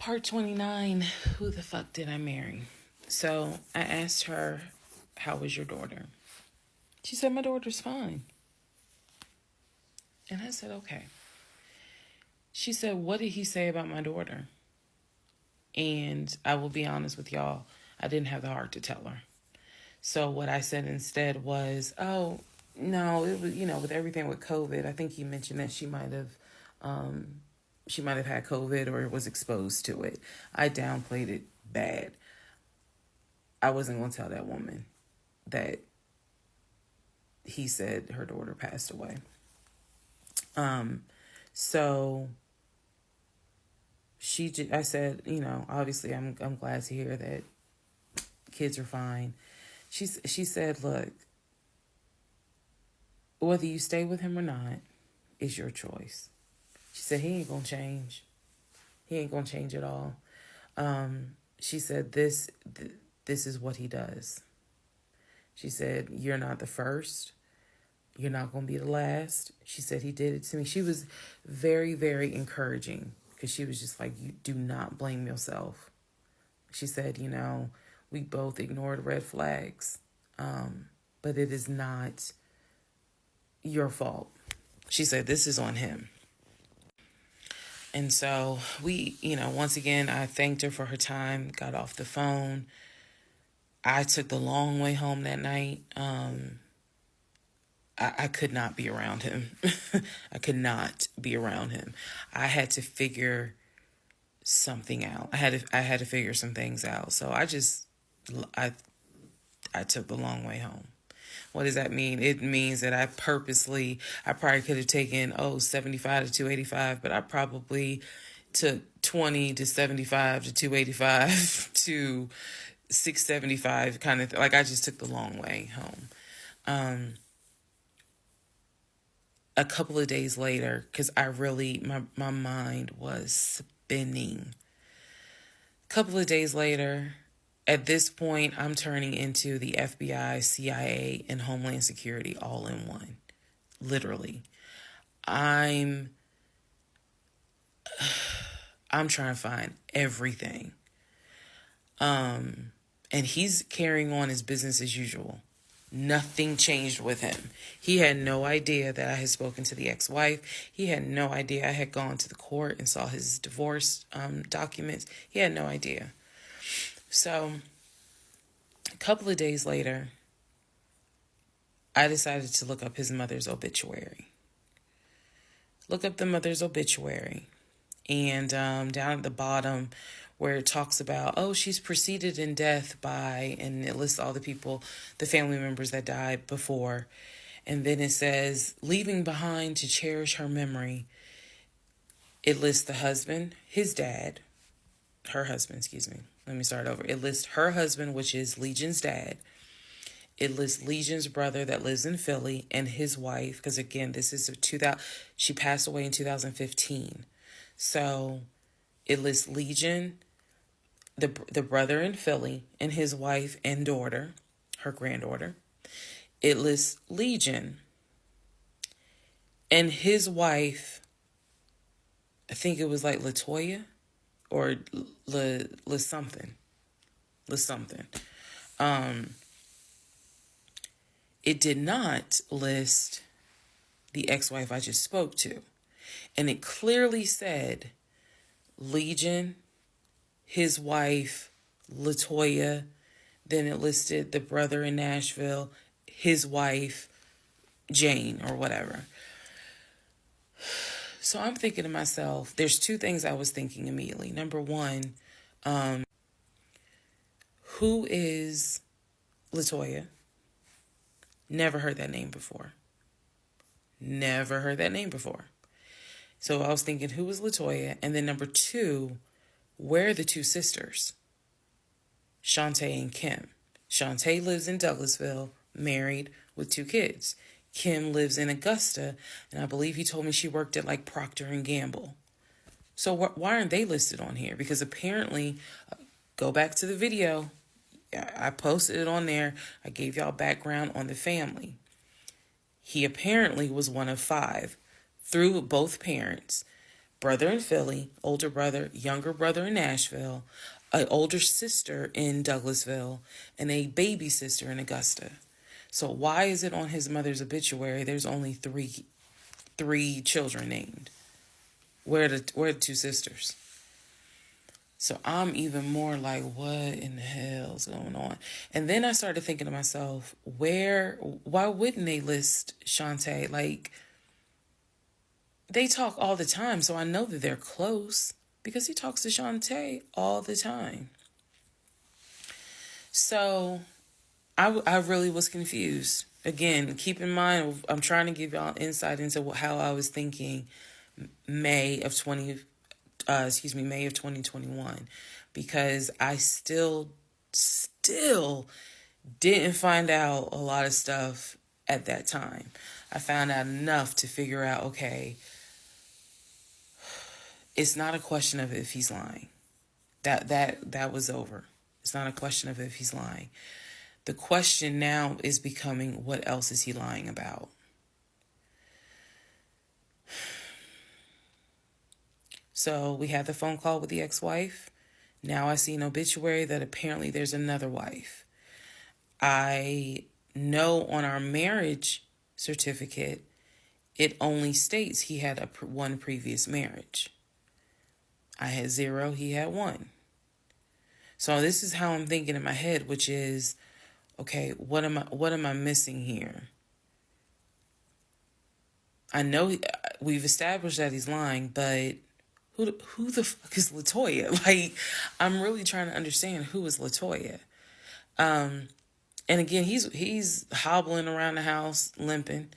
Part 29, who the fuck did I marry? So I asked her, how was your daughter? She said, my daughter's fine. And I said, okay. She said, what did he say about my daughter? And I will be honest with y'all, I didn't have the heart to tell her. So what I said instead was, oh, no, it was, with everything with COVID, I think he mentioned that she might have had COVID or was exposed to it. I downplayed it bad. I wasn't going to tell that woman that he said her daughter passed away. So I said, obviously I'm glad to hear that kids are fine. She said, look, whether you stay with him or not is your choice. She said, he ain't going to change. He ain't going to change at all. She said, this is what he does. She said, you're not the first. You're not going to be the last. She said, he did it to me. She was very, very encouraging because she was just like, you do not blame yourself. She said, we both ignored red flags, but it is not your fault. She said, this is on him. And so we, once again, I thanked her for her time, got off the phone. I took the long way home that night. I could not be around him. I could not be around him. I had to figure something out. I had to figure some things out. So I took the long way home. What does that mean? It means that I probably could have taken 75 to 285, but I probably took 20 to 75 to 285 to 675 kind of like I just took the long way home. A couple of days later, because my mind was spinning. A couple of days later, at this point, I'm turning into the FBI, CIA, and Homeland Security all in one. Literally. I'm trying to find everything. And he's carrying on his business as usual. Nothing changed with him. He had no idea that I had spoken to the ex-wife. He had no idea I had gone to the court and saw his divorce documents. He had no idea. So a couple of days later, I decided to look up his mother's obituary. Look up the mother's obituary. And down at the bottom where it talks about, she's preceded in death by, and it lists all the people, the family members that died before. And then it says, leaving behind to cherish her memory. It lists the husband, her husband, excuse me. Let me start over. It lists her husband, which is Legion's dad. It lists Legion's brother that lives in Philly and his wife, because again, this is she passed away in 2015. So it lists Legion, the brother in Philly, and his wife and daughter, her granddaughter. It lists Legion and his wife, I think it was like Latoya or Le something. It did not list the ex-wife I just spoke to. And it clearly said Legion, his wife, Latoya. Then it listed the brother in Nashville, his wife, Jane, or whatever. So I'm thinking to myself, there's two things I was thinking immediately. Number one, who is Latoya? Never heard that name before. So I was thinking, who is Latoya? And then number two, where are the two sisters? Shantae and Kim. Shantae lives in Douglasville, married with 2 kids. Kim lives in Augusta, and I believe he told me she worked at like Procter & Gamble. So why aren't they listed on here? Because apparently, go back to the video. I posted it on there. I gave y'all background on the family. He apparently was one of 5 through both parents. brother in Philly, older brother, younger brother in Nashville, an older sister in Douglasville, and a baby sister in Augusta. So why is it on his mother's obituary there's only three children named? Where are the two sisters? So I'm even more like, what in the hell's going on? And then I started thinking to myself, why wouldn't they list Shantae? Like, they talk all the time, so I know that they're close because he talks to Shantae all the time. So I really was confused. Again, keep in mind, I'm trying to give y'all insight into how I was thinking May of 2021, because I still didn't find out a lot of stuff at that time. I found out enough to figure out, okay, it's not a question of if he's lying. That was over. It's not a question of if he's lying. The question now is becoming, what else is he lying about? So we had the phone call with the ex-wife. Now I see an obituary that apparently there's another wife. I know on our marriage certificate, it only states he had one previous marriage. I had 0, he had 1. So this is how I'm thinking in my head, which is, okay, what am I missing here? I know we've established that he's lying, but who the fuck is LaToya? Like, I'm really trying to understand who is LaToya. And again, he's hobbling around the house, limping,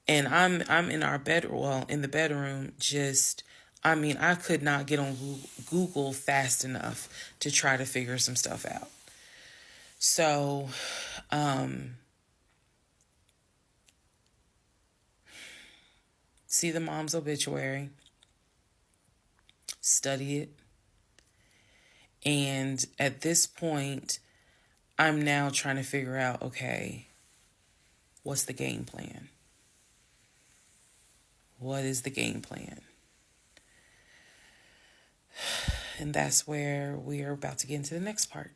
and I'm in our in the bedroom, just, I could not get on Google fast enough to try to figure some stuff out. So, see the mom's obituary, study it, and at this point, I'm now trying to figure out, okay, what's the game plan? What is the game plan? And that's where we are about to get into the next part.